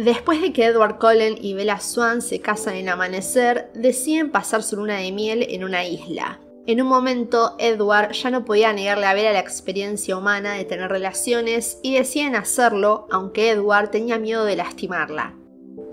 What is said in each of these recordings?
Después de que Edward Cullen y Bella Swan se casan en Amanecer, deciden pasar su luna de miel en una isla. En un momento, Edward ya no podía negarle a Bella la experiencia humana de tener relaciones y deciden hacerlo, aunque Edward tenía miedo de lastimarla.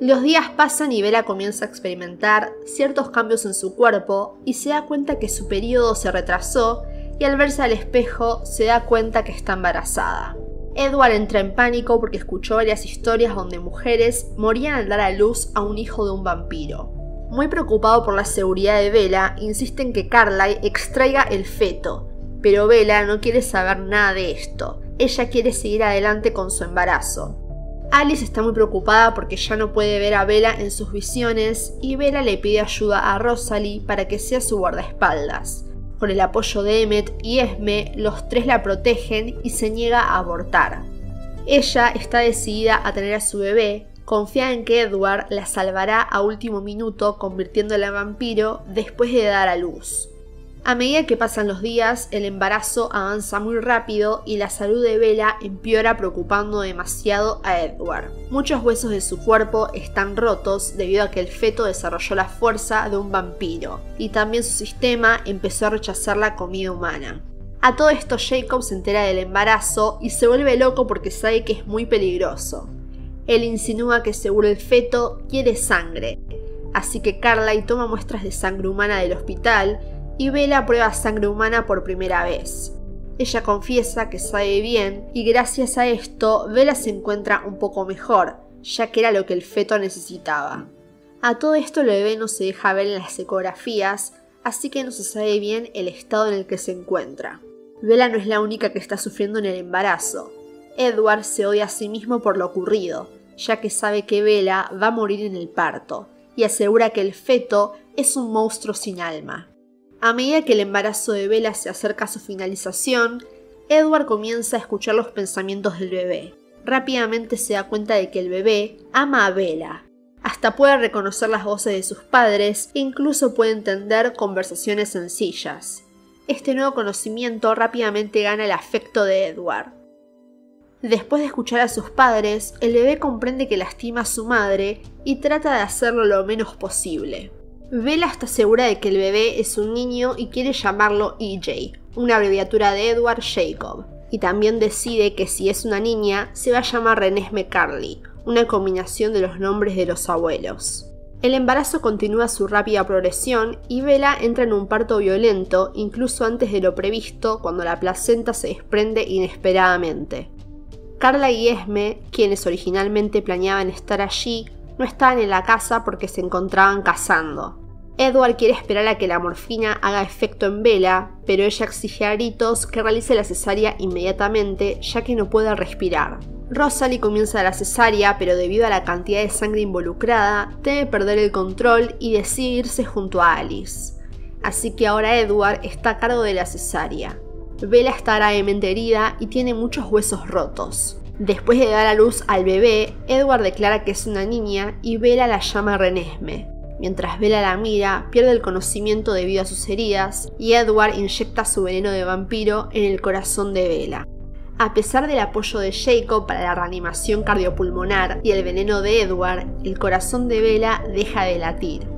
Los días pasan y Bella comienza a experimentar ciertos cambios en su cuerpo y se da cuenta que su periodo se retrasó y al verse al espejo se da cuenta que está embarazada. Edward entra en pánico porque escuchó varias historias donde mujeres morían al dar a luz a un hijo de un vampiro. Muy preocupado por la seguridad de Bella, insiste en que Carlyle extraiga el feto, pero Bella no quiere saber nada de esto. Ella quiere seguir adelante con su embarazo. Alice está muy preocupada porque ya no puede ver a Bella en sus visiones y Bella le pide ayuda a Rosalie para que sea su guardaespaldas. Con el apoyo de Emmett y Esme, los tres la protegen y se niega a abortar. Ella está decidida a tener a su bebé, confía en que Edward la salvará a último minuto convirtiéndola en vampiro después de dar a luz. A medida que pasan los días, el embarazo avanza muy rápido y la salud de Bella empeora preocupando demasiado a Edward. Muchos huesos de su cuerpo están rotos debido a que el feto desarrolló la fuerza de un vampiro y también su sistema empezó a rechazar la comida humana. A todo esto Jacob se entera del embarazo y se vuelve loco porque sabe que es muy peligroso. Él insinúa que seguro el feto quiere sangre, así que Carlyle toma muestras de sangre humana del hospital y Bella prueba sangre humana por primera vez. Ella confiesa que sabe bien y gracias a esto Bella se encuentra un poco mejor, ya que era lo que el feto necesitaba. A todo esto el bebé no se deja ver en las ecografías, así que no se sabe bien el estado en el que se encuentra. Bella no es la única que está sufriendo en el embarazo. Edward se odia a sí mismo por lo ocurrido, ya que sabe que Bella va a morir en el parto, y asegura que el feto es un monstruo sin alma. A medida que el embarazo de Bella se acerca a su finalización, Edward comienza a escuchar los pensamientos del bebé. Rápidamente se da cuenta de que el bebé ama a Bella. Hasta puede reconocer las voces de sus padres e incluso puede entender conversaciones sencillas. Este nuevo conocimiento rápidamente gana el afecto de Edward. Después de escuchar a sus padres, el bebé comprende que lastima a su madre y trata de hacerlo lo menos posible. Bella está segura de que el bebé es un niño y quiere llamarlo EJ, una abreviatura de Edward Jacob, y también decide que si es una niña se va a llamar Renesmee Carlyle, una combinación de los nombres de los abuelos. El embarazo continúa su rápida progresión y Bella entra en un parto violento incluso antes de lo previsto cuando la placenta se desprende inesperadamente. Carla y Esme, quienes originalmente planeaban estar allí, no estaban en la casa porque se encontraban cazando. Edward quiere esperar a que la morfina haga efecto en Bella, pero ella exige a gritos que realice la cesárea inmediatamente ya que no puede respirar. Rosalie comienza la cesárea, pero debido a la cantidad de sangre involucrada, teme perder el control y decide irse junto a Alice. Así que ahora Edward está a cargo de la cesárea. Bella está gravemente herida y tiene muchos huesos rotos. Después de dar a luz al bebé, Edward declara que es una niña y Bella la llama Renesmee. Mientras Bella la mira, pierde el conocimiento debido a sus heridas y Edward inyecta su veneno de vampiro en el corazón de Bella. A pesar del apoyo de Jacob para la reanimación cardiopulmonar y el veneno de Edward, el corazón de Bella deja de latir.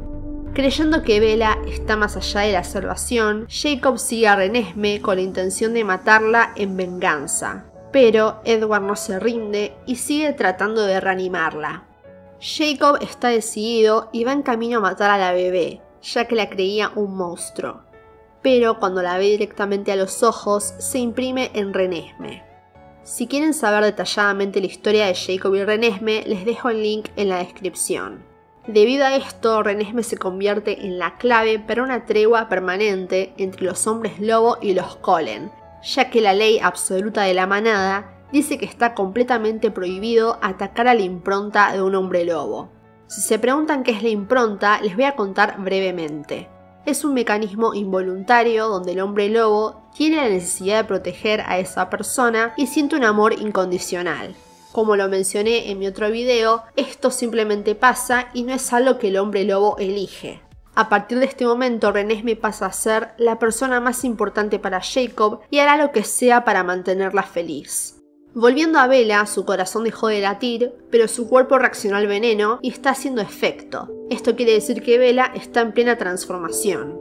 Creyendo que Bella está más allá de la salvación, Jacob sigue a Renesmee con la intención de matarla en venganza. Pero Edward no se rinde y sigue tratando de reanimarla. Jacob está decidido y va en camino a matar a la bebé, ya que la creía un monstruo. Pero cuando la ve directamente a los ojos, se imprime en Renesmee. Si quieren saber detalladamente la historia de Jacob y Renesmee, les dejo el link en la descripción. Debido a esto, Renesmee se convierte en la clave para una tregua permanente entre los hombres lobo y los Cullen, ya que la ley absoluta de la manada dice que está completamente prohibido atacar a la impronta de un hombre lobo. Si se preguntan qué es la impronta, les voy a contar brevemente. Es un mecanismo involuntario donde el hombre lobo tiene la necesidad de proteger a esa persona y siente un amor incondicional. Como lo mencioné en mi otro video, esto simplemente pasa y no es algo que el hombre lobo elige. A partir de este momento, Renesmee pasa a ser la persona más importante para Jacob y hará lo que sea para mantenerla feliz. Volviendo a Bella, su corazón dejó de latir, pero su cuerpo reaccionó al veneno y está haciendo efecto. Esto quiere decir que Bella está en plena transformación.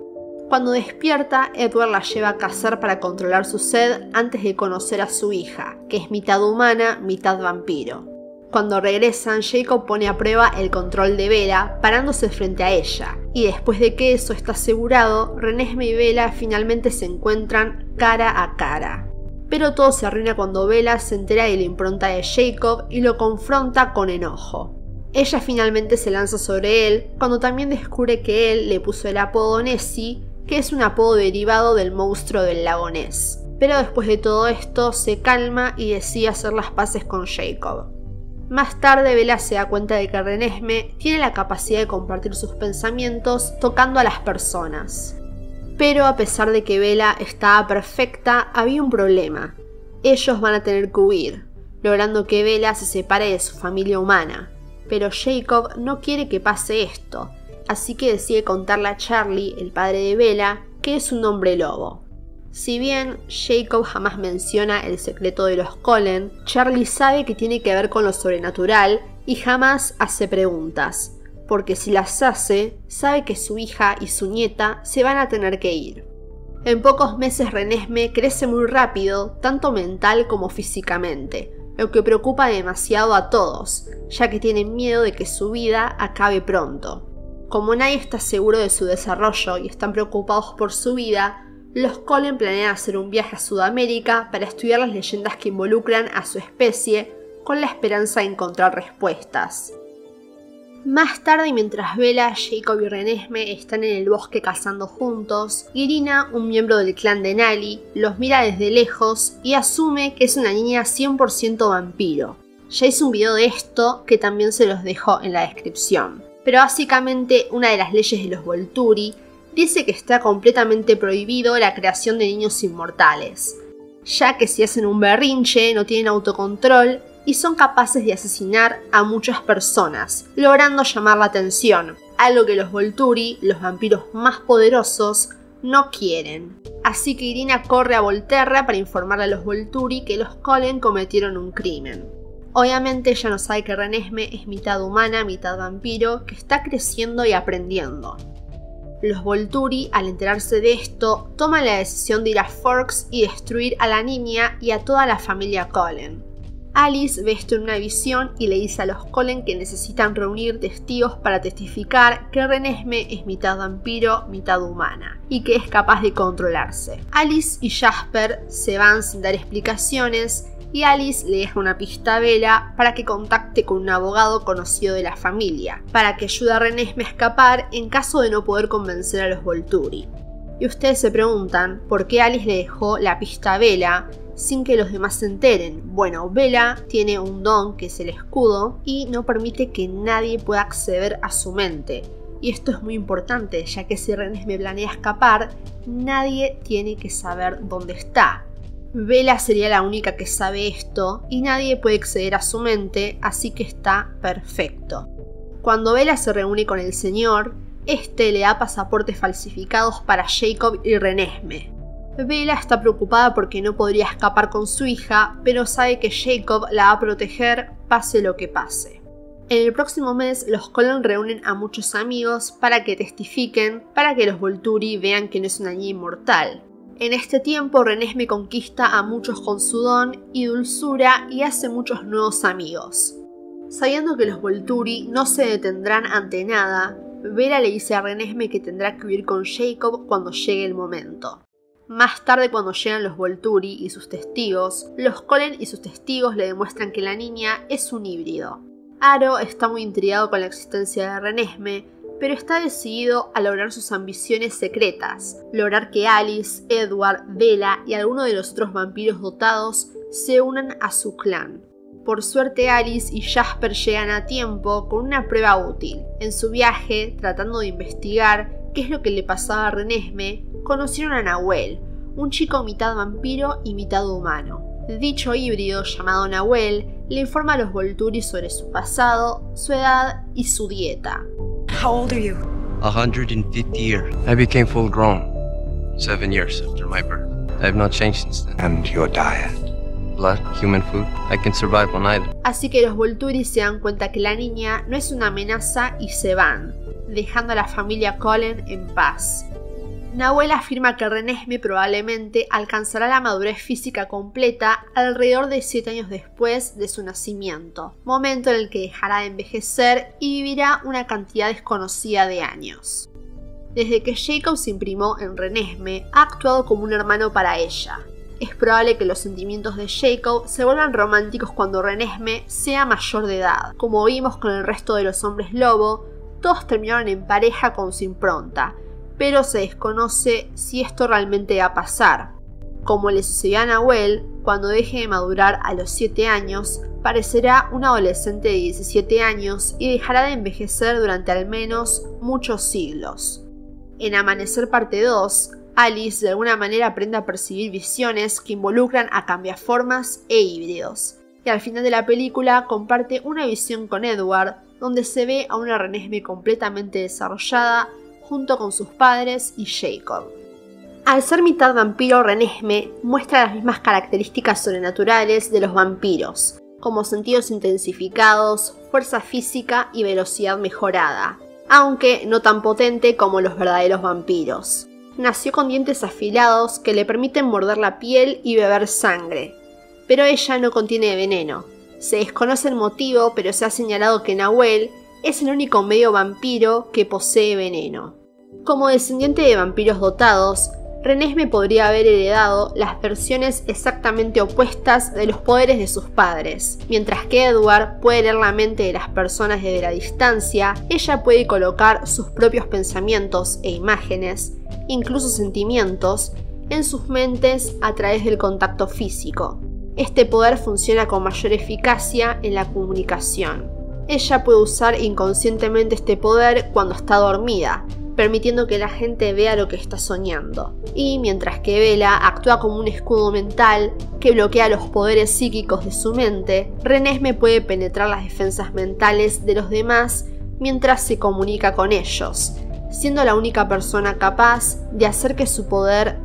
Cuando despierta, Edward la lleva a cazar para controlar su sed antes de conocer a su hija, que es mitad humana, mitad vampiro. Cuando regresan, Jacob pone a prueba el control de Bella, parándose frente a ella, y después de que eso está asegurado, Renesmee y Bella finalmente se encuentran cara a cara. Pero todo se arruina cuando Bella se entera de la impronta de Jacob y lo confronta con enojo. Ella finalmente se lanza sobre él, cuando también descubre que él le puso el apodo Nessie, que es un apodo derivado del monstruo del lago Ness. Pero después de todo esto, se calma y decide hacer las paces con Jacob. Más tarde, Bella se da cuenta de que Renesmee tiene la capacidad de compartir sus pensamientos tocando a las personas. Pero a pesar de que Bella estaba perfecta, había un problema. Ellos van a tener que huir, logrando que Bella se separe de su familia humana. Pero Jacob no quiere que pase esto, así que decide contarle a Charlie, el padre de Bella, que es un hombre lobo. Si bien Jacob jamás menciona el secreto de los Cullen, Charlie sabe que tiene que ver con lo sobrenatural y jamás hace preguntas, porque si las hace, sabe que su hija y su nieta se van a tener que ir. En pocos meses Renesmee crece muy rápido, tanto mental como físicamente, lo que preocupa demasiado a todos, ya que tienen miedo de que su vida acabe pronto. Como nadie está seguro de su desarrollo y están preocupados por su vida, los Cullen planean hacer un viaje a Sudamérica para estudiar las leyendas que involucran a su especie, con la esperanza de encontrar respuestas. Más tarde, mientras Bella, Jacob y Renesmee están en el bosque cazando juntos, Irina, un miembro del clan de Nali, los mira desde lejos y asume que es una niña 100% vampiro. Ya hice un video de esto que también se los dejo en la descripción. Pero básicamente una de las leyes de los Volturi dice que está completamente prohibido la creación de niños inmortales, ya que si hacen un berrinche no tienen autocontrol y son capaces de asesinar a muchas personas, logrando llamar la atención, algo que los Volturi, los vampiros más poderosos, no quieren. Así que Irina corre a Volterra para informarle a los Volturi que los Cullen cometieron un crimen. Obviamente ella no sabe que Renesmee es mitad humana, mitad vampiro, que está creciendo y aprendiendo. Los Volturi, al enterarse de esto, toman la decisión de ir a Forks y destruir a la niña y a toda la familia Cullen. Alice ve esto en una visión y le dice a los Cullen que necesitan reunir testigos para testificar que Renesmee es mitad vampiro, mitad humana, y que es capaz de controlarse. Alice y Jasper se van sin dar explicaciones, y Alice le deja una pista a Bella para que contacte con un abogado conocido de la familia, para que ayude a Renesmee a escapar en caso de no poder convencer a los Volturi. Y ustedes se preguntan por qué Alice le dejó la pista a Bella sin que los demás se enteren. Bueno, Bella tiene un don que es el escudo y no permite que nadie pueda acceder a su mente. Y esto es muy importante, ya que si Renesmee planea escapar, nadie tiene que saber dónde está. Bella sería la única que sabe esto y nadie puede acceder a su mente, así que está perfecto. Cuando Bella se reúne con el señor, este le da pasaportes falsificados para Jacob y Renesmee. Bella está preocupada porque no podría escapar con su hija, pero sabe que Jacob la va a proteger pase lo que pase. En el próximo mes, los Cullen reúnen a muchos amigos para que testifiquen, para que los Volturi vean que no es una niña inmortal. En este tiempo, Renesmee conquista a muchos con su don y dulzura y hace muchos nuevos amigos. Sabiendo que los Volturi no se detendrán ante nada, Bella le dice a Renesmee que tendrá que huir con Jacob cuando llegue el momento. Más tarde, cuando llegan los Volturi y sus testigos, los Cullen y sus testigos le demuestran que la niña es un híbrido. Aro está muy intrigado con la existencia de Renesmee, pero está decidido a lograr sus ambiciones secretas, lograr que Alice, Edward, Bella y algunos de los otros vampiros dotados se unan a su clan. Por suerte, Alice y Jasper llegan a tiempo con una prueba útil. En su viaje, tratando de investigar qué es lo que le pasaba a Renesmee, conocieron a Nahuel, un chico mitad vampiro y mitad humano. Dicho híbrido, llamado Nahuel, le informa a los Volturi sobre su pasado, su edad y su dieta. How old are you? 150 years. I became full grown 7 years after my birth. I have not changed since then. And your diet? blood, human food. I can survive on either. Así que los Volturi se dan cuenta que la niña no es una amenaza y se van, dejando a la familia Cullen en paz. Nahuel afirma que Renesmee probablemente alcanzará la madurez física completa alrededor de 7 años después de su nacimiento, momento en el que dejará de envejecer y vivirá una cantidad desconocida de años. Desde que Jacob se imprimó en Renesmee, ha actuado como un hermano para ella. Es probable que los sentimientos de Jacob se vuelvan románticos cuando Renesmee sea mayor de edad. Como vimos con el resto de los hombres lobo, todos terminaron en pareja con su impronta, pero se desconoce si esto realmente va a pasar. Como le sucedió a Nahuel, cuando deje de madurar a los 7 años, parecerá un adolescente de 17 años y dejará de envejecer durante al menos muchos siglos. En Amanecer parte 2, Alice de alguna manera aprende a percibir visiones que involucran a cambiaformas e híbridos. Y al final de la película comparte una visión con Edward, donde se ve a una Renesmee completamente desarrollada, junto con sus padres y Jacob. Al ser mitad vampiro, Renesmee muestra las mismas características sobrenaturales de los vampiros, como sentidos intensificados, fuerza física y velocidad mejorada, aunque no tan potente como los verdaderos vampiros. Nació con dientes afilados que le permiten morder la piel y beber sangre, pero ella no contiene veneno. Se desconoce el motivo, pero se ha señalado que Nahuel es el único medio vampiro que posee veneno. Como descendiente de vampiros dotados, Renesmee podría haber heredado las versiones exactamente opuestas de los poderes de sus padres. Mientras que Edward puede leer la mente de las personas desde la distancia, ella puede colocar sus propios pensamientos e imágenes, incluso sentimientos, en sus mentes a través del contacto físico. Este poder funciona con mayor eficacia en la comunicación. Ella puede usar inconscientemente este poder cuando está dormida, permitiendo que la gente vea lo que está soñando. Y mientras que Bella actúa como un escudo mental que bloquea los poderes psíquicos de su mente, Renesmee puede penetrar las defensas mentales de los demás mientras se comunica con ellos, siendo la única persona capaz de hacer que su poder